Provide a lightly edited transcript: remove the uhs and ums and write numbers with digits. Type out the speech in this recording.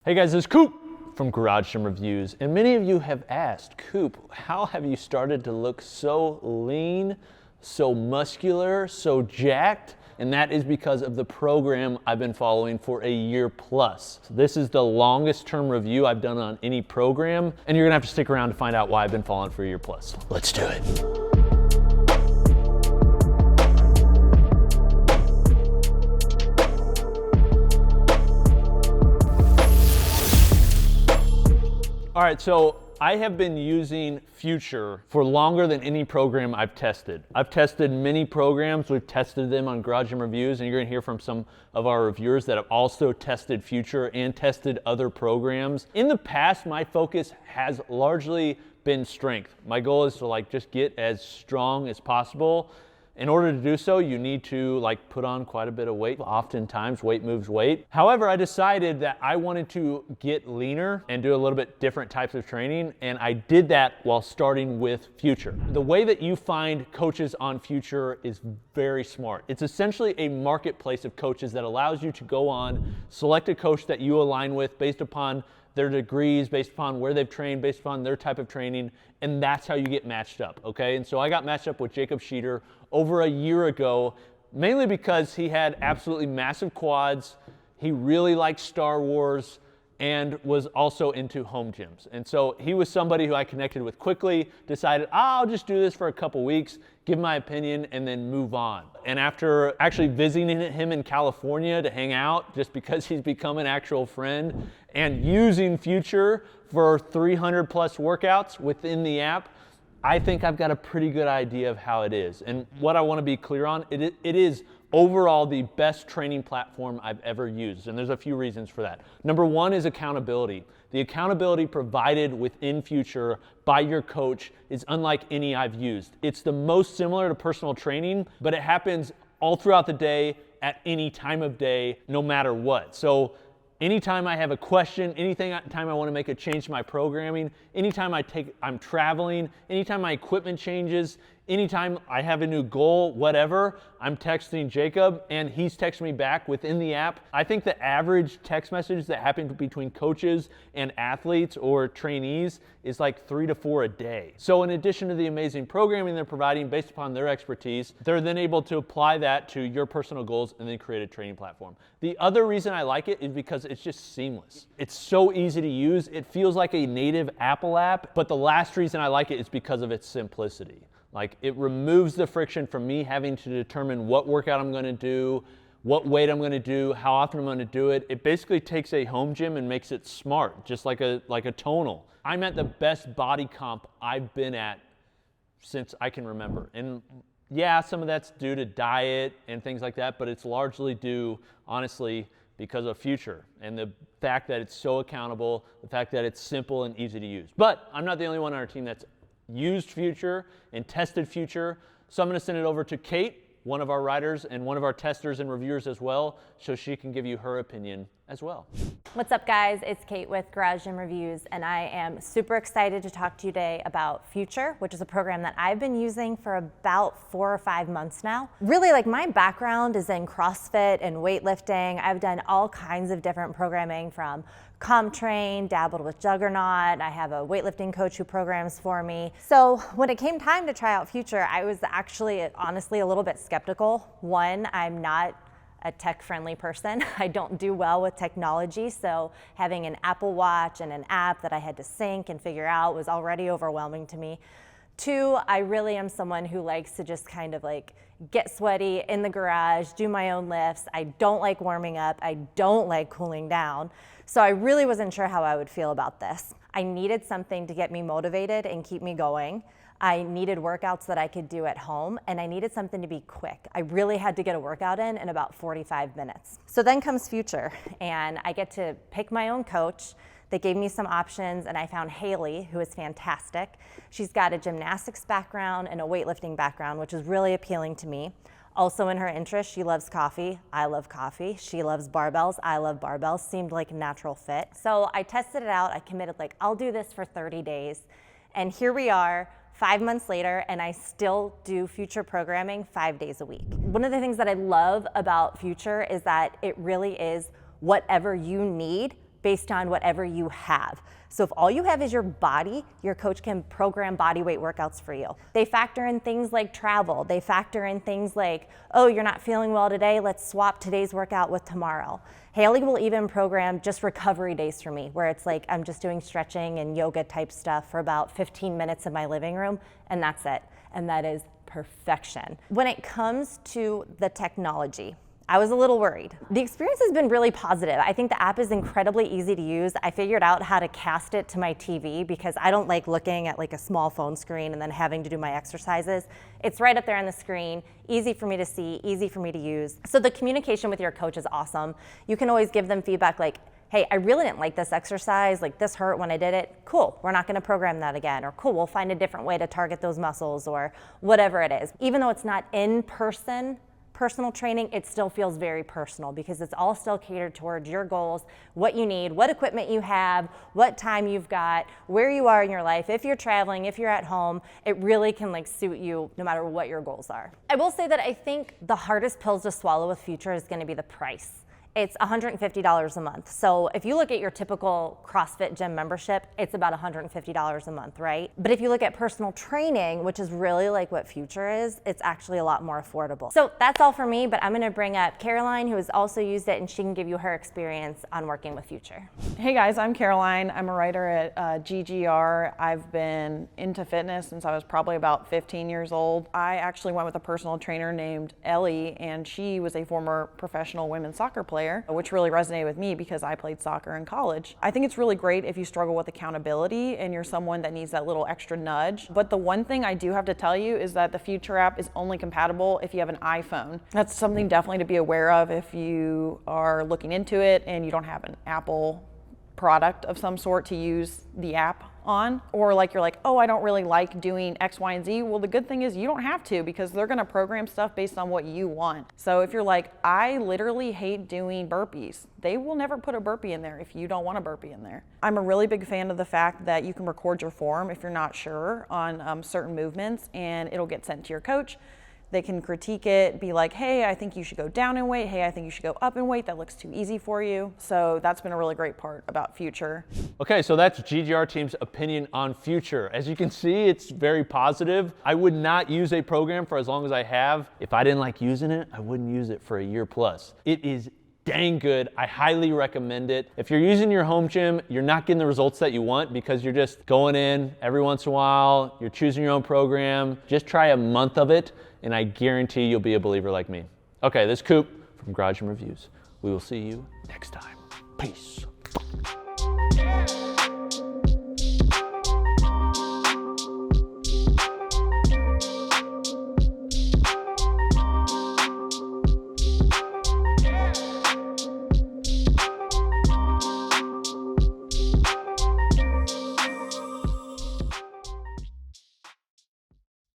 Hey guys, this is Coop from Garage Gym Reviews, and many of you have asked, Coop, how have you started to look so lean, so muscular, so jacked? And that is because of the program I've been following for a year plus. So this is the longest term review I've done on any program, and you're gonna have to stick around to find out why I've been following for a year plus. Let's do it. All right, so I have been using Future for longer than any program I've tested. I've tested many programs. We've tested them on Garage Gym Reviews, and you're gonna hear from some of our reviewers that have also tested Future and tested other programs. In the past, my focus has largely been strength. My goal is to just get as strong as possible. In order to do so, you need to put on quite a bit of weight. Oftentimes, weight moves weight. However, I decided that I wanted to get leaner and do a little bit different types of training, and I did that while starting with Future. The way that you find coaches on Future is very smart. It's essentially a marketplace of coaches that allows you to go on, select a coach that you align with based upon their degrees, based upon where they've trained, based upon their type of training, and that's how you get matched up, okay? And so I got matched up with Jacob Sheeter over a year ago, mainly because he had absolutely massive quads, he really liked Star Wars, and was also into home gyms. And so he was somebody who I connected with quickly, decided, I'll just do this for a couple weeks, give my opinion, and then move on. And after actually visiting him in California to hang out, just because he's become an actual friend, and using Future for 300 plus workouts within the app, I think I've got a pretty good idea of how it is. And what I want to be clear on, it is overall the best training platform I've ever used, and there's a few reasons for that. Number one is accountability. The accountability provided within Future by your coach is unlike any I've used. It's the most similar to personal training, but it happens all throughout the day, at any time of day, no matter what. So anytime I have a question, anytime I want to make a change to my programming, anytime I'm traveling, anytime my equipment changes, anytime I have a new goal, whatever, I'm texting Jacob and he's texting me back within the app. I think the average text message that happens between coaches and athletes or trainees is 3 to 4 a day. So in addition to the amazing programming they're providing based upon their expertise, they're then able to apply that to your personal goals and then create a training platform. The other reason I like it is because it's just seamless. It's so easy to use. It feels like a native Apple app, but the last reason I like it is because of its simplicity. It removes the friction from me having to determine what workout I'm gonna do, what weight I'm gonna do, how often I'm gonna do it. It basically takes a home gym and makes it smart, just like a tonal. I'm at the best body comp I've been at since I can remember. And yeah, some of that's due to diet and things like that, but it's largely due, honestly, because of Future and the fact that it's so accountable, the fact that it's simple and easy to use. But I'm not the only one on our team that's used Future and tested Future. So I'm gonna send it over to Kate, one of our riders and one of our testers and reviewers as well, so she can give you her opinion as well. What's up guys, it's Kate with Garage Gym Reviews, and I am super excited to talk to you today about Future, which is a program that I've been using for about 4 or 5 months now. Really, my background is in CrossFit and weightlifting. I've done all kinds of different programming, from comp train, dabbled with Juggernaut. I have a weightlifting coach who programs for me. So when it came time to try out Future, I was actually honestly a little bit skeptical. One, I'm not a tech-friendly person. I don't do well with technology, so having an Apple Watch and an app that I had to sync and figure out was already overwhelming to me. Two, I really am someone who likes to just kind of get sweaty in the garage, do my own lifts. I don't like warming up. I don't like cooling down. So I really wasn't sure how I would feel about this. I needed something to get me motivated and keep me going. I needed workouts that I could do at home, and I needed something to be quick. I really had to get a workout in about 45 minutes. So then comes Future, and I get to pick my own coach. They gave me some options, and I found Haley, who is fantastic. She's got a gymnastics background and a weightlifting background, which is really appealing to me. Also in her interest, she loves coffee. I love coffee. She loves barbells. I love barbells. Seemed like a natural fit. So I tested it out. I committed, I'll do this for 30 days. And here we are, 5 months later, and I still do Future programming 5 days a week. One of the things that I love about Future is that it really is whatever you need based on whatever you have. So if all you have is your body, your coach can program body weight workouts for you. They factor in things like travel. They factor in things like, oh, you're not feeling well today, let's swap today's workout with tomorrow. Haley will even program just recovery days for me, where it's like I'm just doing stretching and yoga type stuff for about 15 minutes in my living room, and that's it. And that is perfection. When it comes to the technology, I was a little worried. The experience has been really positive. I think the app is incredibly easy to use. I figured out how to cast it to my TV because I don't like looking at like a small phone screen and then having to do my exercises. It's right up there on the screen, easy for me to see, easy for me to use. So the communication with your coach is awesome. You can always give them feedback like, hey, I really didn't like this exercise, like this hurt when I did it. Cool, we're not gonna program that again. Or cool, we'll find a different way to target those muscles or whatever it is. Even though it's not in person, personal training, it still feels very personal because it's all still catered towards your goals, what you need, what equipment you have, what time you've got, where you are in your life. If you're traveling, if you're at home, it really can like suit you no matter what your goals are. I will say that I think the hardest pills to swallow with Future is gonna be the price. It's $150 a month. So if you look at your typical CrossFit gym membership, it's about $150 a month, right? But if you look at personal training, which is really like what Future is, it's actually a lot more affordable. So that's all for me, but I'm gonna bring up Caroline, who has also used it, and she can give you her experience on working with Future. Hey guys, I'm Caroline. I'm a writer at GGR. I've been into fitness since I was probably about 15 years old. I actually went with a personal trainer named Ellie, and she was a former professional women's soccer player, which really resonated with me because I played soccer in college. I think it's really great if you struggle with accountability and you're someone that needs that little extra nudge. But the one thing I do have to tell you is that the Future app is only compatible if you have an iPhone. That's something definitely to be aware of if you are looking into it and you don't have an Apple product of some sort to use the app on, or like you're like, oh, I don't really like doing X, Y, and Z. Well, the good thing is you don't have to because they're gonna program stuff based on what you want. So if you're like, I literally hate doing burpees, they will never put a burpee in there if you don't want a burpee in there. I'm a really big fan of the fact that you can record your form if you're not sure on certain movements, and it'll get sent to your coach. They can critique it, be like, hey, I think you should go down in weight. Hey, I think you should go up in weight. That looks too easy for you. So that's been a really great part about Future. Okay, so that's GGR team's opinion on Future. As you can see, it's very positive. I would not use a program for as long as I have. If I didn't like using it, I wouldn't use it for a year plus. It is dang good. I highly recommend it. If you're using your home gym, you're not getting the results that you want because you're just going in every once in a while, you're choosing your own program. Just try a month of it, and I guarantee you'll be a believer like me. Okay, this is Coop from Garage Gym Reviews. We will see you next time. Peace.